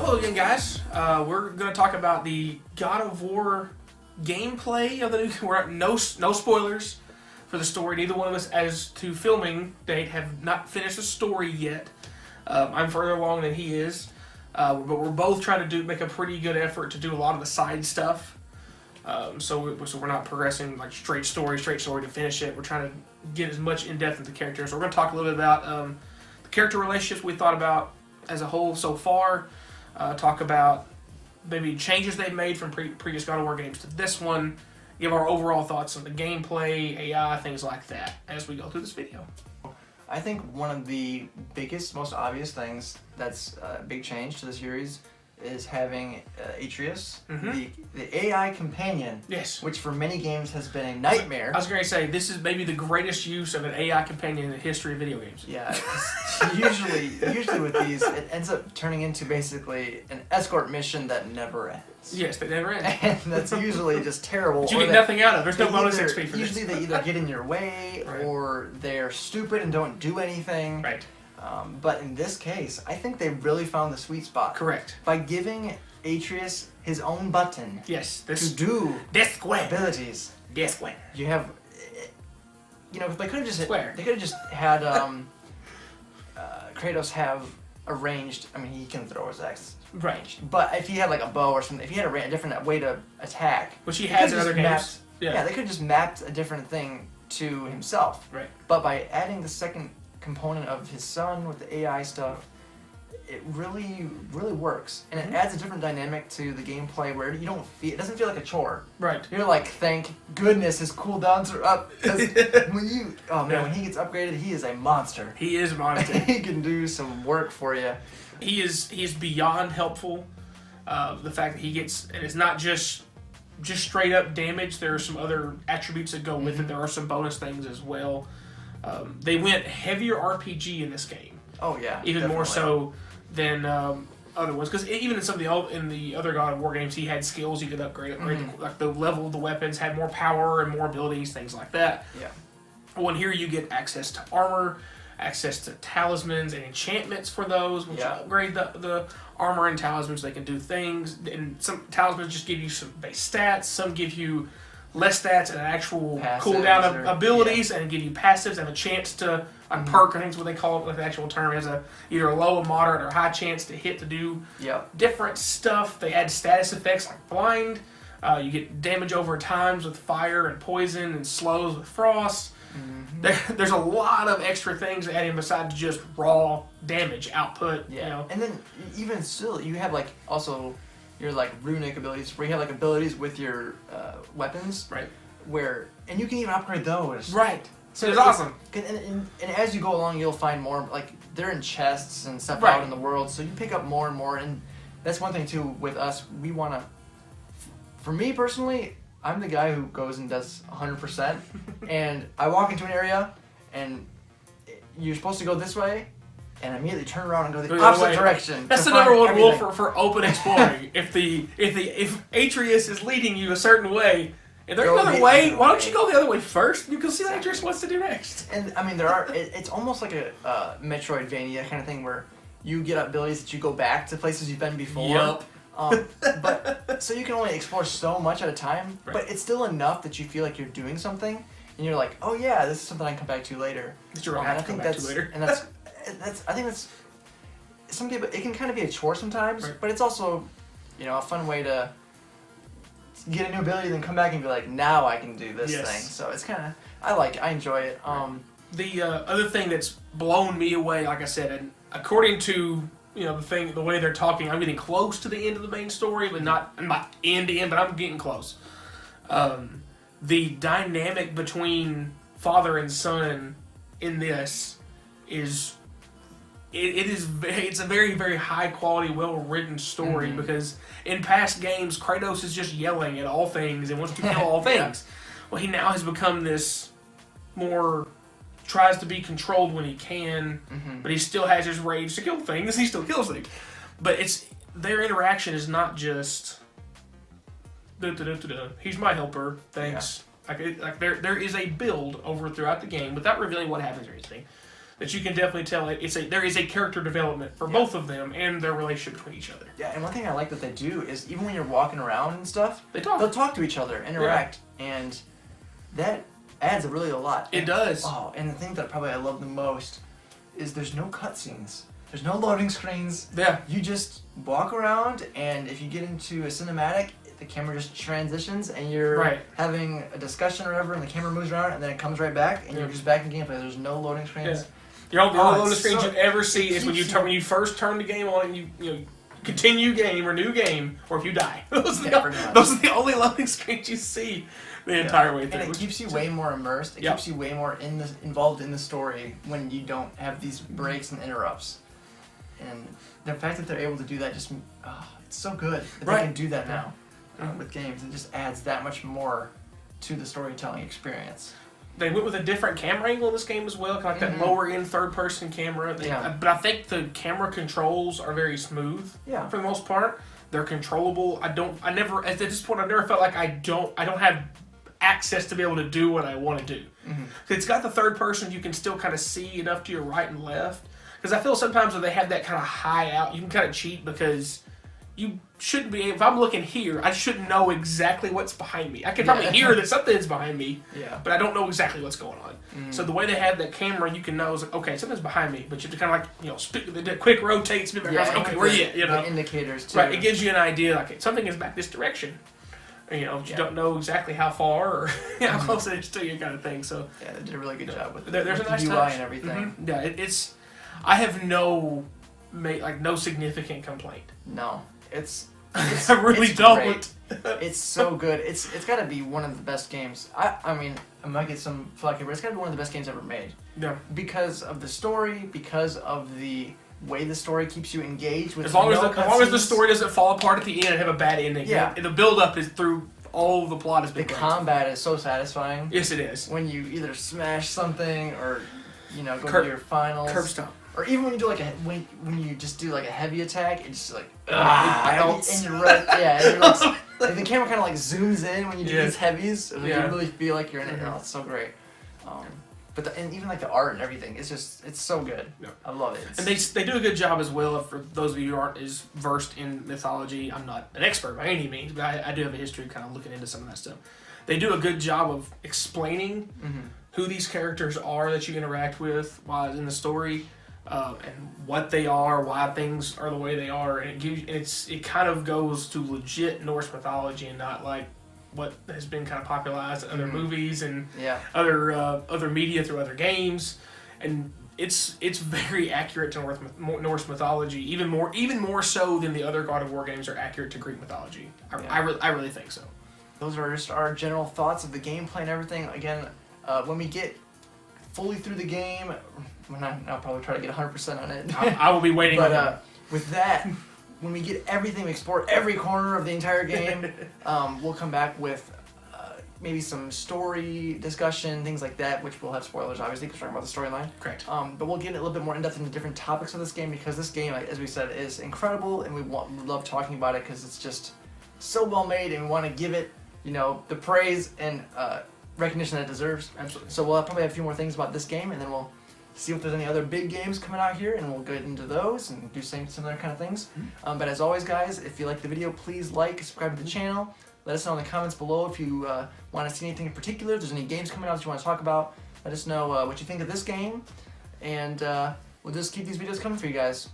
Hello again, guys. We're going to talk about the God of War gameplay of the new. We're no spoilers for the story. Neither one of us, as to filming date, have not finished the story yet. I'm further along than he is, but we're both trying to make a pretty good effort to do a lot of the side stuff. So we're not progressing like straight story to finish it. We're trying to get as much in depth into the characters. So we're going to talk a little bit about the character relationships we thought about as a whole so far. Talk about maybe changes they've made from previous God of War games to this one. Give our overall thoughts on the gameplay, AI, things like that as we go through this video. I think one of the biggest, most obvious things that's a big change to the series is having Atreus, the AI companion, yes, which for many games has been a nightmare. I was going to say, this is maybe the greatest use of an AI companion in the history of video games. Yeah, usually with these, it ends up turning into basically an escort mission that never ends. Yes, they never end. And that's usually just terrible. But you get nothing out of it. There's no bonus XP for this. Usually they either get in your way, right, or they're stupid and don't do anything. Right. But in this case, I think they really found the sweet spot. Correct. By giving Atreus his own button. Yes. To do abilities. This way. You have, they could have just Square. They could have just had Kratos have arranged. I mean, he can throw his axe. Right. But if he had like a bow or something, if he had a different way to attack, which he has in other games. Yeah, they could have just mapped a different thing to himself. Right. But by adding the second component of his son with the AI stuff, it really works, and it adds a different dynamic to the gameplay where you don't feel, it doesn't feel like a chore. Right. You're like, thank goodness his cooldowns are up, because when he gets upgraded, he is a monster. He is a monster. He can do some work for you. He is beyond helpful. The fact that he gets, and it's not just straight up damage. There are some other attributes that go with it. There are some bonus things as well. They went heavier RPG in this game. Oh yeah, even definitely. more so than other ones. Because even in some of the other God of War games, he had skills you could upgrade. Like the level of the weapons had more power and more abilities, things like that. Yeah. Well, here you get access to armor, access to talismans and enchantments for those, which upgrade the armor and talismans. They can do things, and some talismans just give you some base stats. Some give you less stats and an actual cooldown of abilities, and give you passives and a chance to a perk. I think is what they call it. Like the actual term has either a low, a moderate, or high chance to hit to do different stuff. They add status effects like blind. You get damage over times with fire and poison, and slows with frost. There's a lot of extra things that add in besides just raw damage output. Yeah, and then even still, you have like also your like runic abilities, where you have like abilities with your weapons, right? And you can even upgrade those, right? So it's awesome. And as you go along, you'll find more. Like they're in chests and stuff out in the world, so you pick up more and more. And that's one thing too with us. We want to. For me personally, I'm the guy who goes and does 100%, and I walk into an area, and you're supposed to go this way, and I immediately turn around and go the opposite direction. That's the number one rule for open exploring. if Atreus is leading you a certain way, if there's another way, why don't you go the other way first? You can see what Atreus wants to do next. And I mean, it's almost like a Metroidvania kind of thing where you get abilities that you go back to places you've been before. Yup. But so you can only explore so much at a time, but it's still enough that you feel like you're doing something, and you're like, oh yeah, this is something I can come back to later. That you're gonna have to come back to later. And I think that's something. It can kind of be a chore sometimes, but it's also, a fun way to get a new ability, then come back and be like, now I can do this thing. So it's kind of, I enjoy it. The other thing that's blown me away, like I said, and according to the way they're talking, I'm getting close to the end of the main story, but I'm not end to end, but I'm getting close. The dynamic between father and son in this is it's a very, very high quality, well written story, because in past games Kratos is just yelling at all things and wants to kill all things. Well, he now has become this more, tries to be controlled when he can, but he still has his rage to kill things. He still kills things, but their interaction is not just he's my helper, thanks. Like there is a build over throughout the game without revealing what happens or anything. that you can definitely tell there is a character development for both of them and their relationship between each other. Yeah, and one thing I like that they do is even when you're walking around and stuff, they'll talk to each other, interact, and that adds really a lot. It does. Oh, and the thing that probably I love the most is there's no cutscenes. There's no loading screens. Yeah. You just walk around, and if you get into a cinematic, the camera just transitions, and you're having a discussion or whatever, and the camera moves around, and then it comes right back, and you're just back in gameplay. There's no loading screens. Yeah. The only loading screens you ever see is when you first turn the game on and you continue game or new game, or if you die. Those are the only loading screens you see the entire way through. And it keeps you way more immersed. It keeps you way more involved in the story when you don't have these breaks and interrupts. And the fact that they're able to do that it's so good that they can do that now with games. It just adds that much more to the storytelling experience. They went with a different camera angle in this game as well, kind of like that lower end third person camera. But I think the camera controls are very smooth for the most part. They're controllable. At this point I've never felt like I don't have access to be able to do what I want to do. It's got the third person, you can still kind of see enough to your right and left. Because I feel sometimes when they have that kind of high out, you can kind of cheat because you shouldn't be. If I'm looking here, I shouldn't know exactly what's behind me. I can probably hear that something's behind me, but I don't know exactly what's going on. So the way they have that camera, you can know, is like, okay, something's behind me, but you have to kind of like, the quick rotate, spin back around, okay, where are you? You know, the indicators too. Right, it gives you an idea, like something is back this direction. You know, you don't know exactly how far or how close it is to you, kind of thing. So yeah, they did a really good job with there's a nice UI touch and everything. Yeah, it's. I have no significant complaint. No, I really don't. It's so good. It's got to be one of the best games. I mean, I might get some flack here, but it's got to be one of the best games ever made. Yeah. Because of the story, because of the way the story keeps you engaged with. As long as the story doesn't fall apart at the end and have a bad ending. Yeah. The build up is through all the plot has been. The combat is so satisfying. Yes, it is. When you either smash something or go to your finals. Curb stomp. Or even when you do when you just do like a heavy attack, it's just like and you're right, and you're like the camera kind of like zooms in when you do these heavies, so you really feel like you're in it. Oh, it's so great. But and even like the art and everything, it's so good. Yeah. I love it. And they do a good job as well. For those of you who aren't as versed in mythology, I'm not an expert by any means, but I do have a history of kind of looking into some of that stuff. They do a good job of explaining who these characters are that you interact with while in the story. And what they are, why things are the way they are, and it kind of goes to legit Norse mythology and not like what has been kind of popularized in other movies and other media through other games, and it's very accurate to Norse mythology, even more so than the other God of War games are accurate to Greek mythology. I really think so. Those are just our general thoughts of the gameplay and everything. Again, when we get fully through the game. I'll probably try to get 100% on it. I will be waiting. But with that, when we get everything, we explore every corner of the entire game. We'll come back with maybe some story discussion, things like that, which will have spoilers, obviously, because we're talking about the storyline. Correct. But we'll get a little bit more in depth into different topics of this game because this game, as we said, is incredible, and we love talking about it because it's just so well made, and we want to give it, the praise and recognition that it deserves. Absolutely. So we'll probably have a few more things about this game, and then we'll see if there's any other big games coming out here, and we'll get into those and do similar kind of things. But as always, guys, if you like the video, please like, subscribe to the channel. Let us know in the comments below if you want to see anything in particular. If there's any games coming out that you want to talk about, let us know what you think of this game. And we'll just keep these videos coming for you guys.